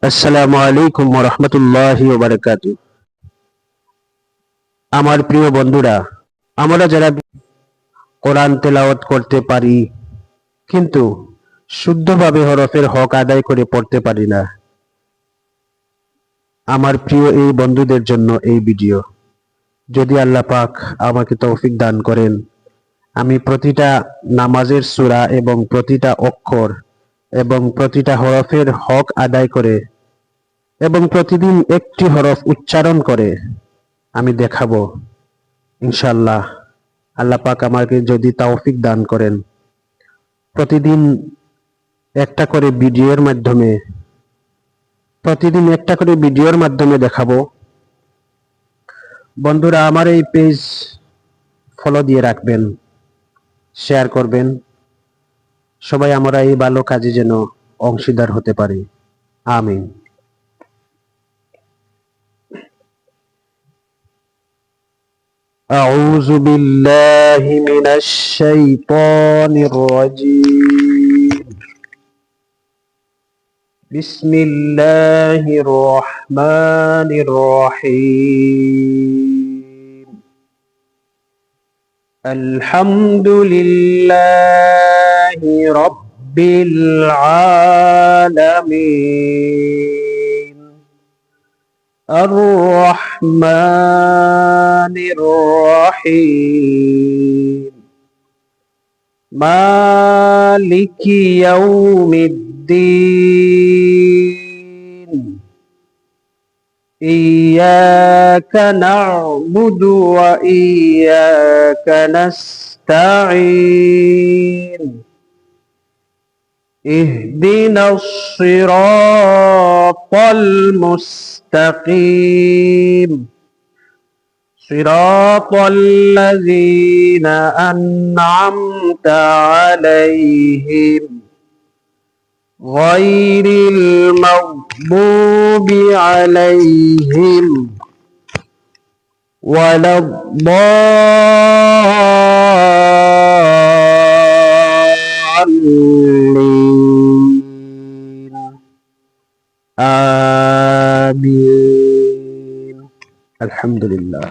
আসসালামু আলাইকুম ওয়া রাহমাতুল্লাহি ওয়া বারাকাতুহু। আমার প্রিয় বন্ধুরা, আমরা যারা কোরআন তেলাওয়াত করতে পারি কিন্তু শুদ্ধভাবে হরফের হক আদায় করে পড়তে পারি না, আমার প্রিয় এই বন্ধুদের জন্য এই ভিডিও। যদি আল্লাহ পাক আমাকে তৌফিক দান করেন, আমি প্রতিটা নামাজের সূরা এবং প্রতিটা অক্ষর এবং প্রতিটা হরফের হক আদায় করে এবং প্রতিদিন একটি হরফ উচ্চারণ করে আমি দেখাবো ইনশাআল্লাহ। আল্লাহ পাক আমাকে যদি তৌফিক দান করেন, প্রতিদিন একটা করে ভিডিওর মাধ্যমে দেখাবো। বন্ধুরা, আমার এই পেজ ফলো দিয়ে রাখবেন, শেয়ার করবেন। সবাই আমরা এই ভালো কাজে যেন অংশীদার হতে পারি। আমিন। আউযু বিল্লাহি মিনাশ শাইতানির রাজীম। বিসমিল্লাহির রহমানির রহিম। আলহামদুলিল্লাহি রাব্বিল আলামিন। আর রহমানির রহিম। মালিকি ইয়াউমিদ্দিন। ইয়্যাকা না'বুদু ওয়া ইয়্যাকা নাস্তাঈন। ইহদিনাস সিরাতাল মুস্তাকিম। সিরাতাল লাযীনা আন'আমতা আলাইহিম গায়রিল মাগদুবি আলাইহিম ওয়ালাদ-দাল্লিন। আমিন। আলহামদুলিল্লাহ।